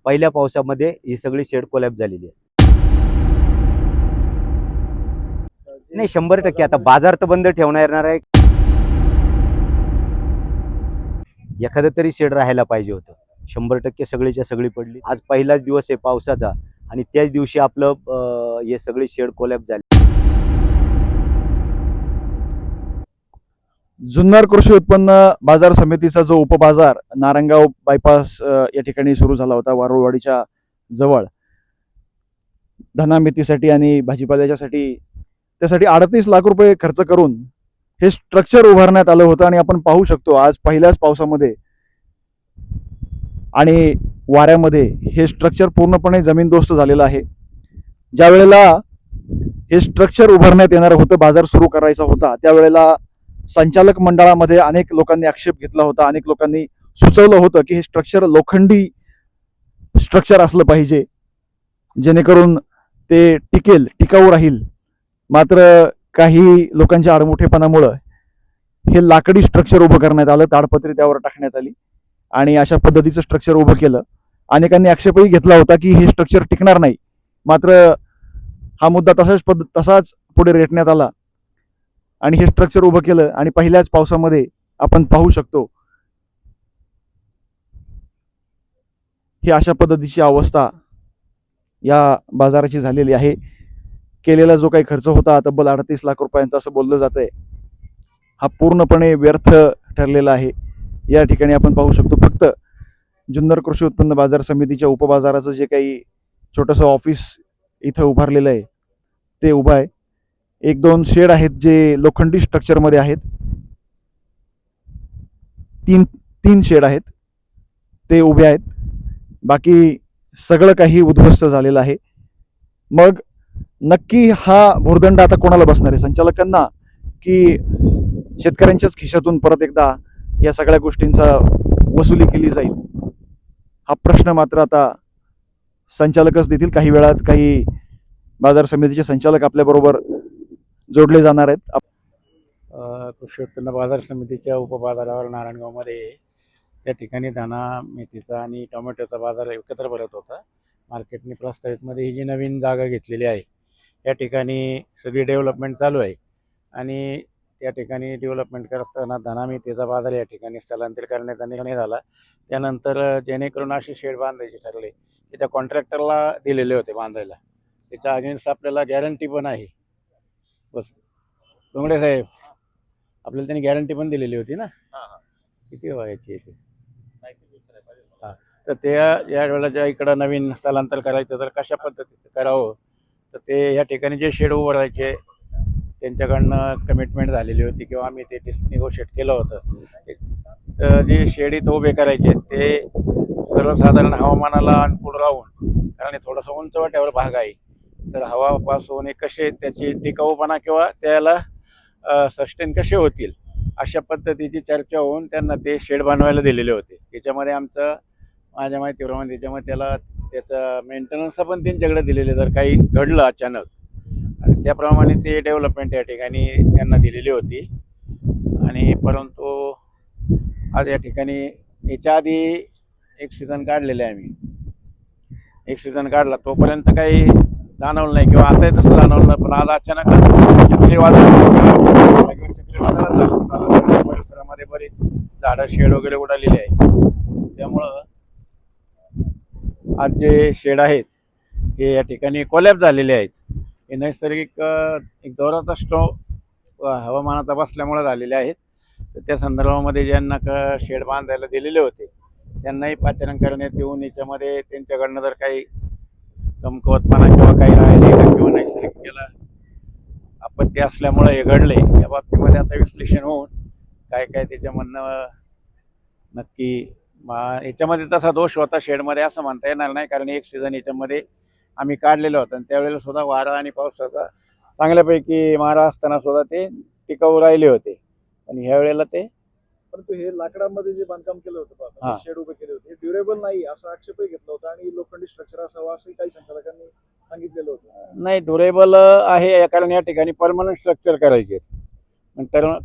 पहिल्या पावसामध्ये ही सगळी शेड कोलॅप्स झालेली आहे. नाही 100% आता बाजार तर बंद ठेवणार येणार आहे. एखादं तरी शेड राहायला पाहिजे होतं. 100% सगळीच्या सगळी पडली. आज पहिलाच दिवस आहे पावसाचा आणि त्याच दिवशी आपलं हे सगळी शेड कोलॅप्स झाली. जुन्नर कृषी उत्पन्न बाजार समितीचा जो उपबाजार नारायणगाव बायपास या ठिकाणी सुरू झाला होता, वारुळवाडीच्या जवळ धनामितीसाठी आणि भाजीपाल्याच्यासाठी, त्यासाठी 38 लाख रुपये खर्च करून हे स्ट्रक्चर उभारण्यात आलं होतं. आणि आपण पाहू शकतो आज पहिल्याच पावसामध्ये आणि वाऱ्यामध्ये हे स्ट्रक्चर पूर्णपणे जमीनदोस्त झालेलं आहे. ज्या वेळेला हे स्ट्रक्चर उभारण्यात येणार होतं, बाजार सुरू करायचा होता, त्यावेळेला संचालक मंडळामध्ये अनेक लोकांनी आक्षेप घेतला होता. अनेक लोकांनी सुचवलं होतं की हे स्ट्रक्चर लोखंडी स्ट्रक्चर असलं पाहिजे, जेणेकरून ते टिकाऊ राहील. मात्र काही लोकांच्या आडमुठेपणामुळं हे लाकडी स्ट्रक्चर उभं करण्यात आलं, ताडपत्री त्यावर टाकण्यात आली आणि अशा पद्धतीचं स्ट्रक्चर उभं केलं. अनेकांनी आक्षेपही घेतला होता की हे स्ट्रक्चर टिकणार नाही. मात्र हा मुद्दा तसाच पुढे रेटण्यात आला आणि हे स्ट्रक्चर उभं केलं आणि पहिल्याच पावसामध्ये आपण पाहू शकतो ही अशा पद्धतीची अवस्था या बाजाराची झालेली आहे. केलेला जो काही खर्च होता तब्बल 38 लाख रुपयांचा असं बोललं जातंय, हा पूर्णपणे व्यर्थ ठरलेला आहे. या ठिकाणी आपण पाहू शकतो फक्त जुन्नर कृषी उत्पन्न बाजार समितीच्या उपबाजाराचं जे काही छोटंसं ऑफिस इथं उभारलेलं आहे ते उभं आहे. 1-2 शेड आहेत जे लोखंडी स्ट्रक्चरमध्ये आहेत. तीन शेड आहेत ते उभे आहेत. बाकी सगळं काही उद्ध्वस्त झालेलं आहे. मग नक्की हा भुर्दंड आता कोणाला बसणार आहे, संचालकांना की शेतकऱ्यांच्याच खिशातून परत एकदा या सगळ्या गोष्टींचा वसुली केली जाईल, हा प्रश्न मात्र आता संचालकच देतील. काही वेळात काही बाजार समितीचे संचालक आपल्याबरोबर जोडले जाणार आहेत. कृषी उत्पन्न बाजार समितीच्या उपबाजारावर नारायणगावमध्ये त्या ठिकाणी धाना, मेथीचा आणि टोमॅटोचा बाजार एकत्र भरत होता. मार्केटने प्रस्तावितमध्ये ही जी नवीन जागा घेतलेली आहे या ठिकाणी सगळी डेव्हलपमेंट चालू आहे आणि त्या ठिकाणी डेव्हलपमेंट करत असताना धाना, मेथीचा बाजार या ठिकाणी स्थलांतर करण्याचा निर्णय झाला. त्यानंतर जेणेकरून असे शेड बांधायचे ठरले की त्या कॉन्ट्रॅक्टरला दिलेले होते बांधायला. त्याच्या अगेन्स्ट आपल्याला गॅरंटी पण आहे. बस डोंगरे साहेब, आपल्याला त्यांनी गॅरंटी पण दिलेली होती ना, किती व्हायची आहे हां. तर त्या या वेळेला ज्या इकडं नवीन स्थलांतर करायचं तर कशा पद्धतीचं करावं, तर ते या ठिकाणी जे शेड उभारायचे त्यांच्याकडनं कमिटमेंट झालेली होती किंवा आम्ही ते निगोशिएट केलं होतं. तर जे शेड इथं उभे करायचे ते सर्वसाधारण हवामानाला अनुकूल राहून, कारण हे थोडंसं उंचवट्यावर भाग आहे, तर हवा पास होणे कसे त्याची टिकाऊपणा किंवा त्याला सस्टेन कसे होतील अशा पद्धतीची चर्चा होऊन त्यांना ते शेड बनवायला दिलेले होते. त्याच्यामध्ये आमचं माझ्या माहितीप्रमाणे त्याच्यामध्ये त्याचा मेंटेनन्स पण त्यांच्याकडे दिलेले, जर काही घडलं अचानक, आणि त्याप्रमाणे ते डेव्हलपमेंट या ठिकाणी त्यांना दिलेली होती. आणि परंतु आज या ठिकाणी याच्या आधी एक सीझन काढलेले आहे आम्ही, एक सीझन काढला तोपर्यंत काही जाणवलं नाही किंवा आता तसं जाणवलं नाही. पण आज अचानक परिसरामध्ये बरीच झाडं, शेड वगैरे उडालेली आहे. त्यामुळं आज जे शेड आहेत हे या ठिकाणी कोलॅप्स झालेले आहेत. हे नैसर्गिक एक जोराचा स्ट्रोक हवामानाचा बसल्यामुळे झालेले आहेत. तर त्या संदर्भामध्ये ज्यांना शेड बांधायला दिलेले होते त्यांनाही पाचारण करण्यात येऊन याच्यामध्ये त्यांच्याकडनं जर काही कमकुवतपणा किंवा काही राहिले किंवा नैसर्गिक केला आपत्ती असल्यामुळे हे घडले, या बाबतीमध्ये आता विश्लेषण होऊन काय काय त्याच्यामधनं नक्की याच्यामध्ये तसा दोष होता शेडमध्ये असं म्हणता येणार नाही, कारण एक सीझन याच्यामध्ये आम्ही काढलेलं होतं आणि त्यावेळेला सुद्धा वारा आणि पावसाचा चांगल्यापैकी मारा असताना सुद्धा ते टिकाऊ राहिले होते. आणि ह्या वेळेला ते, परंतु हे लाकडामध्ये जे बांधकाम केलं होतं, शेड उभे केले होते, ड्युरेबल नाही असा आक्षेपही घेतला होता आणि लोखंडी स्ट्रक्चर असावं असंही काही संचालकांनी सांगितलेलं होतं. नाही, ड्युरेबल आहे कारण या ठिकाणी परमनंट स्ट्रक्चर करायचे.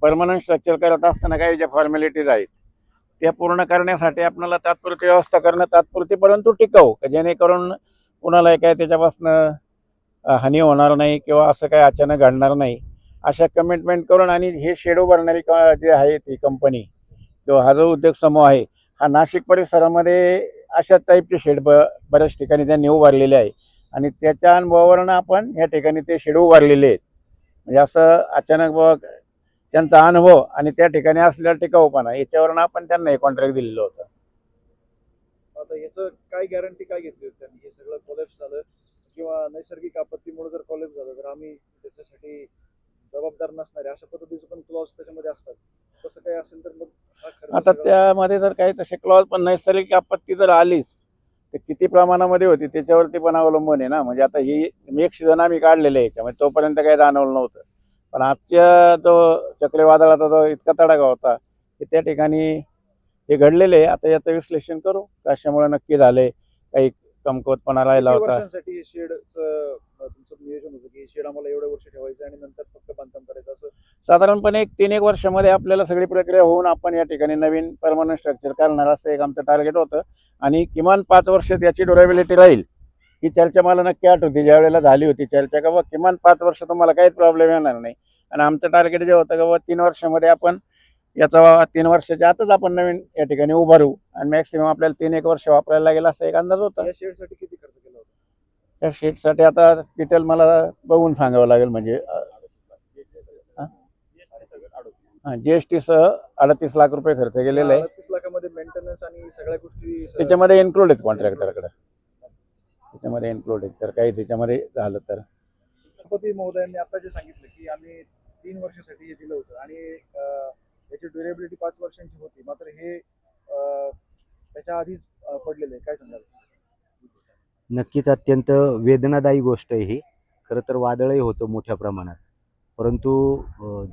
परमनंट स्ट्रक्चर करत असताना काही ज्या फॉर्मॅलिटीज आहेत त्या पूर्ण करण्यासाठी आपल्याला तात्पुरती व्यवस्था करणं तात्पुरती परंतु टिकाऊ, जेणेकरून कुणालाही काय त्याच्यापासून हानी होणार नाही किंवा असं काही अचानक घडणार नाही अशा कमिटमेंट करून, आणि हे शेड उभारणारी जे आहे ती कंपनी किंवा हा जो उद्योग समूह आहे हा नाशिक परिसरामध्ये अशा टाईपचे शेड बऱ्याच ठिकाणी त्यांनी उभारलेले आहे आणि त्याच्या अनुभवावरून आपण या ठिकाणी ते शेड उभारलेले आहेत. म्हणजे असं अचानक त्यांचा अनुभव आणि त्या ठिकाणी असलेला टिकाऊपणा याच्यावरून आपण त्यांना हे कॉन्ट्रॅक्ट दिलेलं होतं. आता याचं काय गॅरंटी काय घेतली होती त्यांनी? हे सगळं कोलॅप्स झालं किंवा नैसर्गिक आपत्तीमुळे जर कोलॅप्स झालं तर आम्ही त्याच्यासाठी जबाबदार नसणारे अशा पद्धतीचे पण क्लॉज त्याच्यामध्ये असतात. तसं काही असेल तर मग हा खर्च आता सगळा- त्यामध्ये जर काही तसे क्लॉज, पण नैसर्गिक आपत्ती जर आलीच तर किती प्रमाणामध्ये होती त्याच्यावरती पण अवलंबून आहे ना. म्हणजे आता ही एक सीझन आम्ही काढलेलं आहे याच्यामध्ये, तोपर्यंत काही जाणवलं नव्हतं, पण आजच्या जो चक्रीवादळाचा जो इतका तडाखा होता की त्या ठिकाणी हे घडलेले आहे. आता याचं विश्लेषण करू कशामुळे नक्की झाले, काही कमकुवतपणा राहिला किती होता. वर्षांसाठी हे शेडचं तुमचं नियोजन होतं की हे शेड आम्हाला एवढे वर्ष ठेवायचं आणि नंतर फक्त बांधकाम करायचं असं? साधारणपणे 3-1 वर्षामध्ये आपल्याला सगळी प्रक्रिया होऊन आपण या ठिकाणी नवीन परमनंट स्ट्रक्चर करणार असं एक आमचं टार्गेट होतं. आणि किमान 5 वर्ष त्याची ड्युरेबिलिटी राहील ही चर्चा मला नक्की आठवते. ज्या वेळेला झाली होती चर्चा का किमान 5 वर्ष तुम्हाला काहीच प्रॉब्लेम येणार नाही. आणि आमचं टार्गेट जे होतं का 3 वर्षामध्ये आपण याचा 3 वर्षाच्या आतच आपण नवीन या ठिकाणी उभारू आणि मॅक्सिमम आपल्याला 3-1 वर्ष वापरायला लागेल असा एक अंदाज होता. या शेडसाठी किती खर्च केला होता? त्या शीटसाठी आता डिटेल मला बघून सांगावं लागेल. म्हणजे GST सह 38 लाख रुपये खर्च केलेला आहे. 38 लाखामध्ये मेंटेनन्स आणि सगळ्या गोष्टी त्याच्यामध्ये इन्क्लूड आहेत कॉन्ट्रॅक्टरकडे, त्याच्यामध्ये इन्क्लूड आहेत. तर काही त्याच्यामध्ये झालं तर राष्ट्रपती महोदयांनी आता जे सांगितलं की आम्ही 3 वर्षासाठी हे दिलं होतं आणि याची ड्युरेबिलिटी 5 वर्षांची होती, मात्र हे त्याच्या आधीच पडलेलं आहे. काय सांगाल? नक्कीच अत्यंत वेदनादायी गोष्ट आहे ही. खरं तर वादळही होतं मोठ्या प्रमाणात, परंतु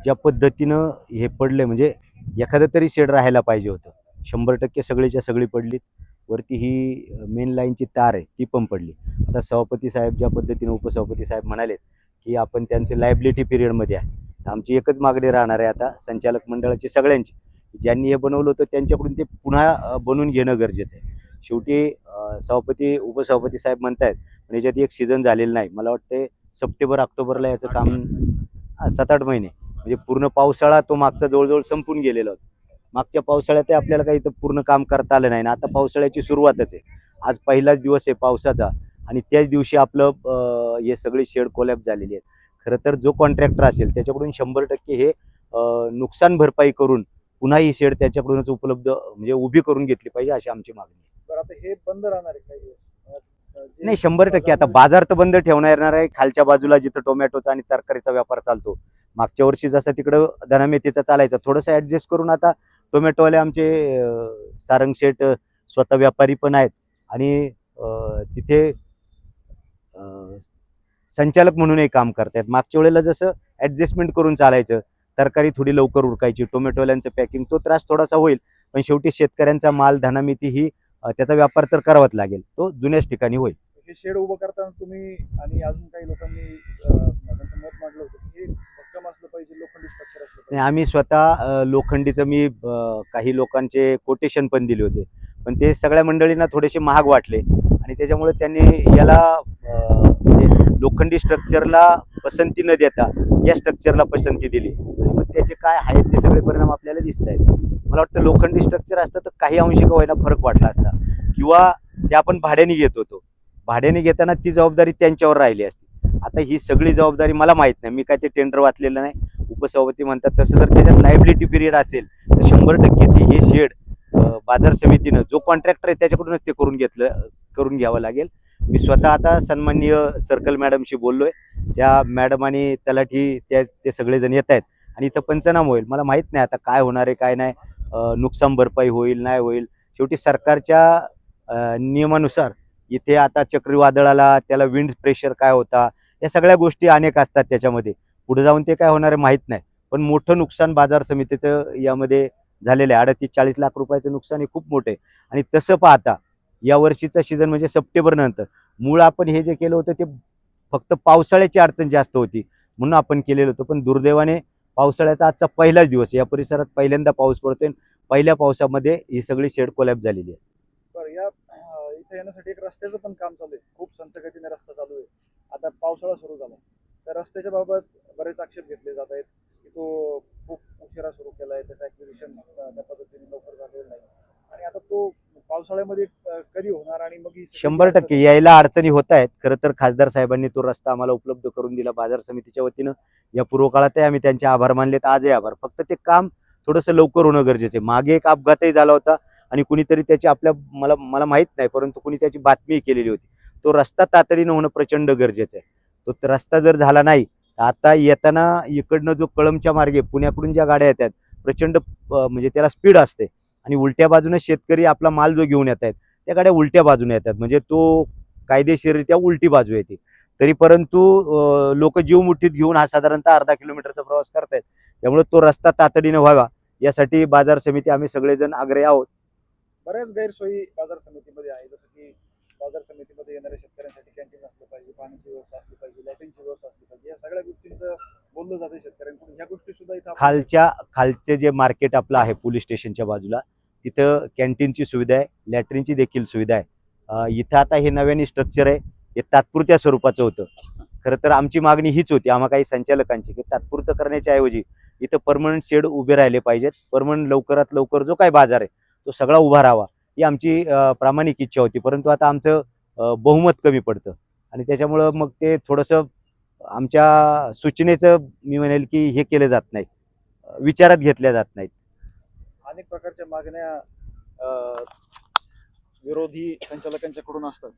ज्या पद्धतीनं हे पडले म्हणजे एखादं तरी शेड राहायला पाहिजे होतं. 100% सगळीच्या सगळी पडलीत. वरती ही मेन लाईनची तार आहे ती पण पडली. आता सभापती साहेब ज्या पद्धतीने उपसभापती साहेब म्हणालेत की आपण त्यांचे लायबिलिटी पिरियडमध्ये आहे, तर आमची एकच मागणी राहणार आहे आता संचालक मंडळाची सगळ्यांची, ज्यांनी हे बनवलं होतं त्यांच्याकडून ते पुन्हा बनवून घेणं गरजेचं आहे. शेवटी सभापती उपसभापती साहेब म्हणतायत पण याच्यात एक सीझन झालेलं नाही. मला वाटते सप्टेंबर ऑक्टोबरला याचं काम 7-8 महिने म्हणजे पूर्ण पावसाळा तो मागचा जवळजवळ संपून गेलेला होता. मागच्या पावसाळ्यात आपल्याला काही इथं पूर्ण काम करता आलं नाही ना. आता पावसाळ्याची सुरुवातच आहे. आज पहिलाच दिवस आहे पावसाचा आणि त्याच दिवशी आपलं हे सगळी शेड कोलॅप्स झालेली आहेत. खरं तर जो कॉन्ट्रॅक्टर असेल त्याच्याकडून 100% हे नुकसान भरपाई करून पुन्हा ही शेड त्याच्याकडूनच उपलब्ध म्हणजे उभी करून घेतली पाहिजे अशी आमची मागणी आहे. तर आता हे बंद राहणार आहे काही दिवस? नाही 100% आता बाजार तर बंद ठेवणार येणार आहे. खालच्या बाजूला जिथं टोमॅटोचा आणि तरकारीचा व्यापार चालतो, मागच्या वर्षी जसा तिकडं धना मेथीचा चालायचा, थोडंसं ॲडजस्ट करून आता टोमॅटोवाले आमचे सारंग शेठ स्वतः व्यापारी पण आहेत आणि तिथे संचालक म्हणूनही काम करतायत. मागच्या वेळेला जसं ॲडजस्टमेंट करून चालायचं, तरकारी थोडी लवकर उरकायची, टोमॅटोवाल्यांचं पॅकिंग तो त्रास थोडासा होईल, पण शेवटी शेतकऱ्यांचा माल धना मेथी ही त्याचा व्यापार तर करावाच लागेल. तो जुन्याच ठिकाणी होईल. हे शेड उभं करताना तुम्ही आणि अजून काही लोकांनी त्यांचं मत मांडलं होतं की हे भक्कम असलं पाहिजे, लोखंडी स्ट्रक्चर असलं आणि पाहिजे. आम्ही स्वतः लोखंडीचं मी काही लोकांचे कोटेशन पण दिले होते, पण ते सगळ्या मंडळींना थोडेसे महाग वाटले आणि त्याच्यामुळे त्यांनी याला म्हणजे लोखंडी स्ट्रक्चरला पसंती न देता या स्ट्रक्चरला पसंती दिली आणि मग त्याचे काय आहेत ते सगळे परिणाम आपल्याला दिसत आहेत. मला वाटतं लोखंडी स्ट्रक्चर असतं तर काही अंशी का होईना फरक वाटला असता किंवा ते आपण भाड्याने घेत होतो, भाड्याने घेताना ती जबाबदारी त्यांच्यावर राहिली असती. आता ही सगळी जबाबदारी मला माहीत नाही, मी काय ते टेंडर वाचलेलं नाही. उपसभापती म्हणतात तसं जर त्याच्यात लायबिलिटी पिरियड असेल तर 100% ते हे शेड बाजार समितीनं जो कॉन्ट्रॅक्टर आहे त्याच्याकडूनच ते करून घ्यावं लागेल. मी स्वतः आता सन्माननीय सर्कल मॅडमशी बोललोय, त्या मॅडम आणि तलाठी ते सगळेजण येत आहेत आणि इथं पंचनामा होईल. मला माहीत नाही आता काय होणार आहे काय नाही, नुकसान भरपाई होईल नाही होईल. शेवटी सरकारच्या नियमानुसार इथे आता चक्रीवादळाला त्याला विंड प्रेशर काय होता, या सगळ्या गोष्टी अनेक असतात त्याच्यामध्ये. पुढे जाऊन ते काय होणार आहे माहीत नाही, पण मोठं नुकसान बाजार समितीचं यामध्ये झालेलं आहे. 38-40 लाख रुपयाचं नुकसान हे खूप मोठं आहे. आणि तसं पाहता या वर्षीचा सीझन म्हणजे सप्टेंबर नंतर मूळ आपण हे जे केलं होतं ते फक्त पावसाळ्याची अडचण जास्त होती म्हणून आपण केलेलं होतं, पण दुर्दैवाने पावसाळ्याचा आजचा पहिलाच दिवस, या परिसरात पहिल्यांदा पाऊस पडतोय. पहिल्या पावसामध्ये ही सगळी शेड कोलॅप झालेली आहे. बरं, या इथे येण्यासाठी एक रस्त्याचं पण काम चालू आहे. खूप संथ गतीने रस्ता चालू आहे. आता पावसाळा सुरू झाला. तर रस्त्याच्या बाबत बरेच आक्षेप घेतले जात आहेत की तो खूप उशिरा सुरू केलाय, त्याचं ऍक्विजिशन त्या पद्धतीने लवकर झालेलं नाही. आणि आता तो पावसाळ्यामध्ये कधी होणार आणि मग ही सगळी 100% यायला अडचणी होत आहेत. खरं तर खासदार साहेबांनी तो रस्ता आम्हाला उपलब्ध करून दिला बाजार समितीच्या वतीनं. या पूर्व काळातही आम्ही त्यांचे आभार मानलेत, आजही आभार. फक्त ते काम थोडंसं लवकर होणं गरजेचं आहे. मागे एक अपघातही झाला होता आणि कुणीतरी त्याची मला मला माहित नाही, परंतु कुणी त्याची बातमी केलेली होती. तो रस्ता तातडीनं होणं प्रचंड गरजेचं आहे. तो रस्ता जर झाला नाही तर आता येताना इकडनं जो कळमच्या मार्गे पुण्याकडून ज्या गाड्या येतात प्रचंड म्हणजे त्याला स्पीड असते आणि उलट्या बाजूने शेतकरी आपला माल जो घेऊन येत आहेत त्या गाड्या उलट्या बाजूने येतात, म्हणजे तो कायदेशीररित्या उलटी बाजू येते. तरी परंतु लोक जीव मुठीत घेऊन हा साधारणतः अर्धा किलोमीटरचा प्रवास करतायत. त्यामुळे तो रस्ता तातडीनं व्हावा यासाठी बाजार समिती आम्ही सगळेजण आग्रही आहोत. बऱ्याच गैरसोयी बाजार समितीमध्ये आहे. जसं की बाजार समितीमध्ये येणाऱ्या शेतकऱ्यांसाठी कॅन्टीन असलं पाहिजे, पाण्याची व्यवस्था असली पाहिजे, लॅट्रिनची व्यवस्था असली पाहिजे. या सगळ्या गोष्टींचं बोललं जातं शेतकऱ्यांकडून. ह्या गोष्टी सुद्धा इथं खालचे जे मार्केट आपलं आहे पोलीस स्टेशनच्या बाजूला, तिथं कॅन्टीनची सुविधा आहे, लॅट्रिनची देखील सुविधा आहे. इथं आता हे नव्याने स्ट्रक्चर आहे, हे तात्पुरत्या स्वरूपाचं होतं. खरं तर आमची मागणी हीच होती आम्हा काही संचालकांची, की तात्पुरतं करण्याच्या ऐवजी इथं परमनंट शेड उभे राहिले पाहिजेत. परमनंट लवकरात लवकर जो काही बाजार आहे तो सगळा उभा राहावा ही आमची प्रामाणिक इच्छा होती. परंतु आता आमचं बहुमत कमी पडतं आणि त्याच्यामुळं मग ते थोडंसं आमच्या सूचनेचं मी म्हणेल की हे केलं जात नाही, विचारात घेतल्या जात नाहीत. अनेक प्रकारच्या मागण्या विरोधी संचालकांच्याकडून असतात.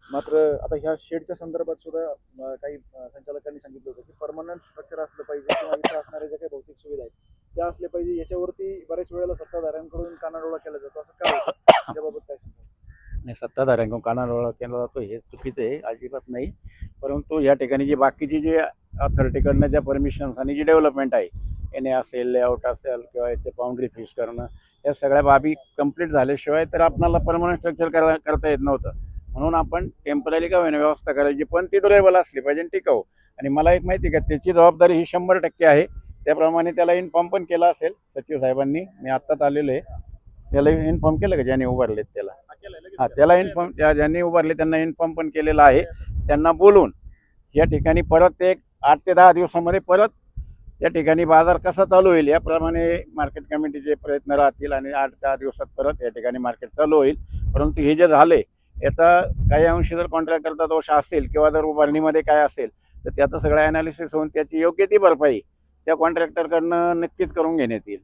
मात्र आता ह्या शेडच्या संदर्भात सुद्धा काही संचालकांनी सांगितलं होतं की परमनंट स्ट्रक्चर असलं पाहिजे किंवा इथं असणाऱ्या ज्या काही भौतिक सुविधा आहेत त्या असल्या पाहिजे. याच्यावरती बऱ्याच वेळेला सत्ताधाऱ्यांकडून कानाडोळा केला जातो. असं काय होतं त्याबाबत काय सांगाल? नाही, सत्ताधाऱ्यांकडून कानाडोळा केला जातो हे चुकीचं आहे, अजिबात नाही. परंतु या ठिकाणी जी बाकीची जी अथॉरिटीकडनं ज्या परमिशन्स आणि जी डेव्हलपमेंट आहे, एन ए असेल, लेआउट असेल किंवा याचे बाउंड्री फिक्स करणं, या सगळ्या बाबी कंप्लीट झाल्याशिवाय तर आपल्याला परमनंट स्ट्रक्चर करता येत नव्हतं. म्हणून आपण टेम्पररी का होईना व्यवस्था करायची, पण ती ड्युरेबल असली पाहिजे आणि टिकाऊ. आणि मला एक माहिती आहे का, त्याची जबाबदारी ही 100% आहे. त्याप्रमाणे त्याला इन्फॉर्म पण केला असेल सचिव साहेबांनी. मी आत्ताच आलेलो आहे. त्याला इन्फॉर्म केलं का ज्यांनी उभारलेत त्याला? हा, त्याला इन्फॉर्म, ज्यांनी उभारले त्यांना इन्फॉर्म पण केलेला आहे. त्यांना बोलून या ठिकाणी परत एक 8 ते 10 दिवसामध्ये परत या ठिकाणी बाजार कसा चालू होईल याप्रमाणे मार्केट कमिटीचे प्रयत्न राहतील आणि 8 ते 10 दिवसात परत या ठिकाणी मार्केट चालू होईल. परंतु हे जे झाले याचा काही अंशी जर कॉन्ट्रॅक्टरचा दोष असेल किंवा जर उभारणीमध्ये काय असेल तर त्याचं सगळं ॲनालिसिस होऊन त्याची योग्य ती भरपाई त्या कॉन्ट्रॅक्टरकडनं नक्कीच करून घेण्यात येईल.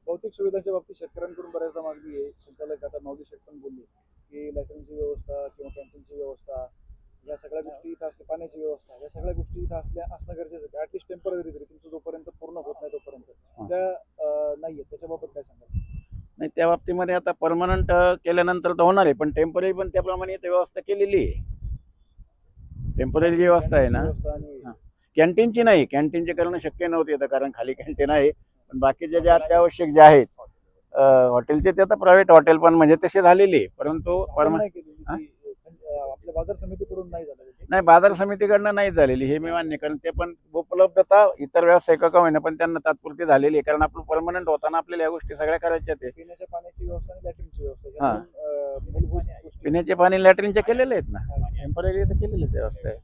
भौतिक सुविधांच्या बाबतीत शेतकऱ्यांकडून बऱ्याचदा मागणी आहे. संचालक आता नवदी शेठ पण बोलले की लॅट्रिनची व्यवस्था किंवा कॅन्टीनची व्यवस्था, या सगळ्या गोष्टी इथं असल्या, पाण्याची व्यवस्था, या सगळ्या गोष्टी इथं असणं गरजेचं आहे. ॲटलिस्ट टेम्पररी तरी तुमचं जोपर्यंत पूर्ण होत नाही तोपर्यंत त्या नाहीये. त्याच्याबाबत काय सांगाल? नाही, त्या बाबतीमध्ये आता परमनंट केल्यानंतर तर होणार आहे, पण टेम्पररी पण त्याप्रमाणे इथे व्यवस्था केलेली आहे. टेम्पररी जी व्यवस्था आहे ना, व्यवस्था आणि कॅन्टीनची नाही, कॅन्टीनचे करणं शक्य नव्हते इथं, कारण खाली कॅन्टीन आहे. पण बाकीचे जे अत्यावश्यक जे आहेत हॉटेलचे ते आता प्रायव्हेट हॉटेल पण म्हणजे तसे झालेले आहे. परंतु नाही केलेली ती, आपल्या बाजार समितीकडून नाही झालेली. नाही, बाजार समितीकडनं नाही झालेली हे मी मान्य, कारण ते पण उपलब्धता इतर व्यावसायिक का होईना पण त्यांना तात्पुरती झालेली आहे. कारण आपण परमनंट होताना आपल्याला या गोष्टी सगळ्या करायच्या आहेत. पिण्याच्या पाण्याची व्यवस्था आणि लॅट्रिनची व्यवस्था, हा. या दोन मूलभूत गोष्टी. पिण्याचे पाणी लॅट्रिनचे केलेले आहेत ना, टेम्पररी तर केलेले व्यवस्था आहे.